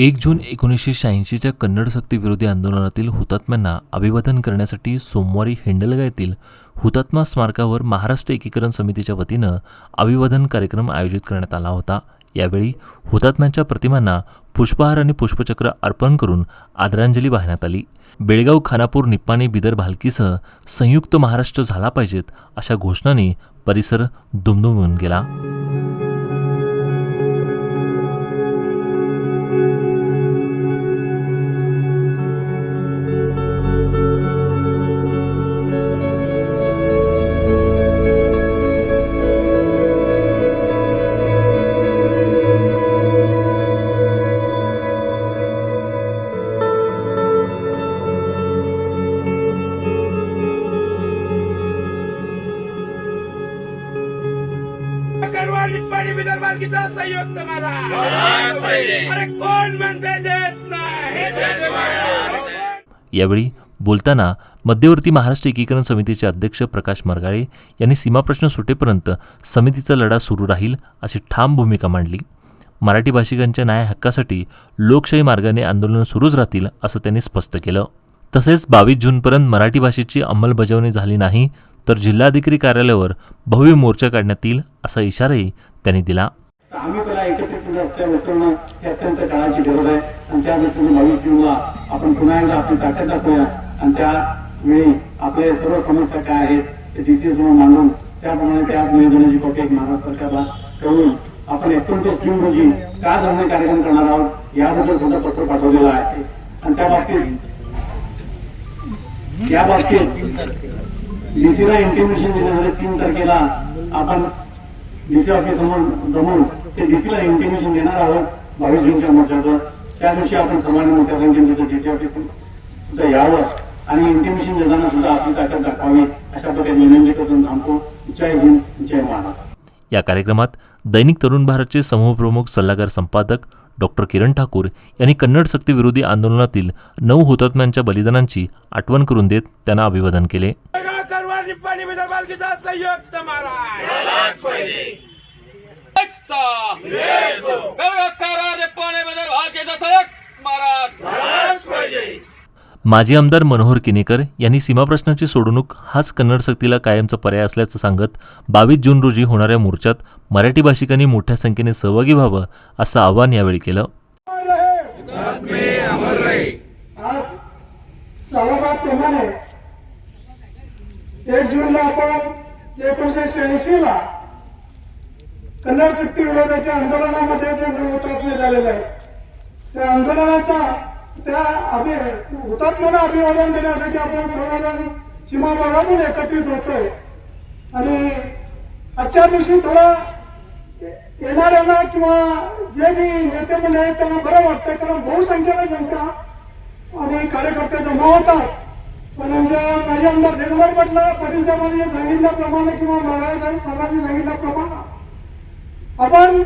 1 जून 1986च्या कन्नड सक्तीविरोधी आंदोलनातील हुतात्म्यांना अभिवादन करण्यासाठी सोमवारी हिंडलगा येथील हुतात्मा स्मारकावर महाराष्ट्र एकीकरण समितीच्या वतीनं अभिवादन कार्यक्रम आयोजित करण्यात आला होता। यावेळी हुतात्म्यांच्या प्रतिमांना पुष्पहार आणि पुष्पचक्र अर्पण करून आदरांजली वाहण्यात आली। बेळगाव, खानापूर, निप्पाणी, बिदर, भालकीसह संयुक्त महाराष्ट्र झाला पाहिजेत अशा घोषणांनी परिसर दुमदुमून गेला। निप्पाणी बिदर भालकीचा संयुक्त महाराष्ट्र अरे कोण म्हणते देत नाही। यावेळी बोलताना मध्यवर्ती महाराष्ट्र एकीकरण समितीचे अध्यक्ष प्रकाश मरगाळे यांनी सीमाप्रश्न सुटेपर्यंत समितीचा लढा सुरू राहील अशी ठाम भूमिका मांडली। मराठी भाषिकांच्या न्याय हक्कासाठी लोकशाही मार्गाने आंदोलन सुरूच राहतील असं त्यांनी स्पष्ट केलं। तसेच 22 जूनपर्यंत मराठी भाषेची अंमलबजावणी झाली नाही तर जिल्हाधिकारी कार्यालयावर भव्य मोर्चा काढण्यात येईल असा इशाराही त्यांनी दिला। आम्ही पहिला एकत्रित रस्त्यावर उतरणं ही अत्यंत काळाची गरज आहे आणि त्या दृष्टीने 22 जूनला आपण पुन्हा एकदा आपली ताकद दाखवूया आणि त्यावेळी आपल्या सर्व समस्या काय आहेत ते डीसी समोर मांडून त्याप्रमाणे त्या निवेदनाची कॉपी एक महाराष्ट्र सरकारला कळवून आपण 29 जून रोजी का धरणे कार्यक्रम करणार आहोत याबद्दल सुद्धा पत्र पाठवलेलं आहे। आणि त्या बाबतीत डीसीला इंटिमेशन देण्यासाठी 3 तारखेला आपण डीसी ऑफिस समोर जमून ते डीसीला इंटिमेशन देणार आहोत 22 जूनच्या मोर्चाचं। त्या दिवशी आपण सर्वांनी मोठ्या संख्येने डीसी ऑफिस सुद्धा यावं आणि इंटिमेशन देताना सुद्धा आपली ताकद दाखवावी अशा प्रकारे विनंती करून थांबतो। जय हिंद, जय महाराष्ट्र। या कार्यक्रमात दैनिक तरुण भारतचे समूहप्रमुख सल्लागार संपादक डॉक्टर किरण ठाकूर यांनी कन्नड सक्तीविरोधी आंदोलनातील 9 हुतात्म्यांच्या बलिदानांची आठवण करून देत त्यांना अभिवादन केले। निप्पाणी बिदर भालकीचा संयुक्त माजी आमदार मनोहर किनेकर यांनी सीमाप्रश्नाची सोडवणूक हाच कन्नड सक्तीला कायमचा पर्याय असल्याचं सांगत 22 जून रोजी होणाऱ्या मोर्चात मराठी भाषिकांनी मोठ्या संख्येने सहभागी व्हावं असं आवाहन यावेळी केलं। आज सालाबादप्रमाणे 1 जूनला आपण 1986ला कन्नड सक्ती विरोधाच्या आंदोलनामध्ये जे हुतात्मे झालेले आहेत त्या आंदोलनाचा हुतात्म्यांना अभिवादन देण्यासाठी आपण सर्वजण सीमा भागातून एकत्रित होतोय आणि आजच्या दिवशी थोडा येणाऱ्यांना किंवा जे मी नेते मंडळी आहेत त्यांना बरं वाटतंय कारण बहुसंख्येने जनता आणि कार्यकर्ते जमा होतात। पण माझे आमदार दिगंबर पाटील साहेबांनी सांगितल्याप्रमाणे किंवा मरगाळे साहेबांनी सांगितल्याप्रमाणे आपण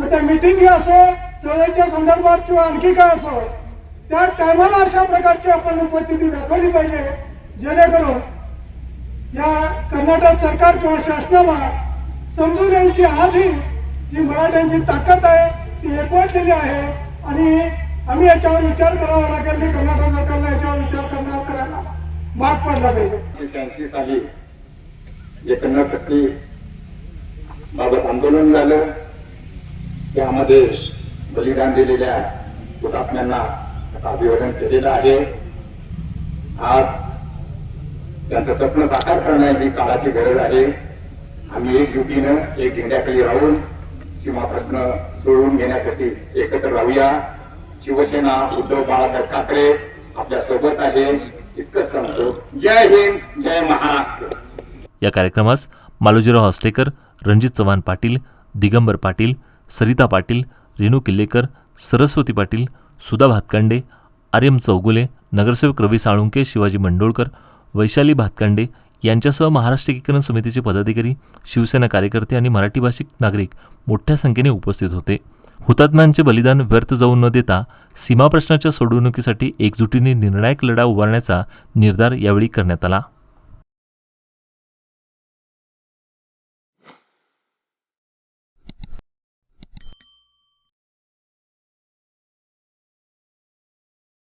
त्या मिटिंग असो चळवळीच्या संदर्भात किंवा आणखी काय असो त्या टायमाला अशा प्रकारची आपण उपस्थिती दाखवली पाहिजे जेणेकरून या कर्नाटक सरकार किंवा शासनाला समजून येईल की आजही जी मराठ्यांची ताकद आहे ती एकवटलेली आहे आणि आम्ही याच्यावर विचार करावा लागेल की कर्नाटक सरकारला याच्यावर विचार करायला भाग पडला पाहिजे। 1986 साली जे कन्नड सक्ती बाबत आंदोलन झालं त्यामध्ये बलिदान दिलेल्या हुतात्म्यांना अभिवादन केलेलं आहे। आज त्यांचं स्वप्न साकार करणं ही काळाची गरज आहे। आम्ही एकजुटीनं एक झेंड्याखाली राहून सीमाप्रश्न सोडवून घेण्यासाठी एकत्र राहूया। शिवसेना उद्धव बाळासाहेब ठाकरे आपल्या सोबत आहे इतकंच सांगतो। जय हिंद, जय महाराष्ट्र। या कार्यक्रमास मालोजीराव हॉस्टेकर, रणजित चव्हाण पाटील, दिगंबर पाटील, सरिता पाटील, रेणू किल्लेकर, सरस्वती पाटील, सुधा भातकांडे, आर्यम चौगुले, नगरसेवक रवी साळुंके, शिवाजी मंडोळकर, वैशाली भातकांडे यांच्यासह महाराष्ट्र एकीकरण समितीचे पदाधिकारी, शिवसेना कार्यकर्ते आणि मराठी भाषिक नागरिक मोठ्या संख्येने उपस्थित होते। हुतात्म्यांचे बलिदान व्यर्थ जाऊ न देता सीमाप्रश्नाच्या सोडवणुकीसाठी एकजुटीने निर्णायक लढा उभारण्याचा निर्धार यावेळी करण्यात आला।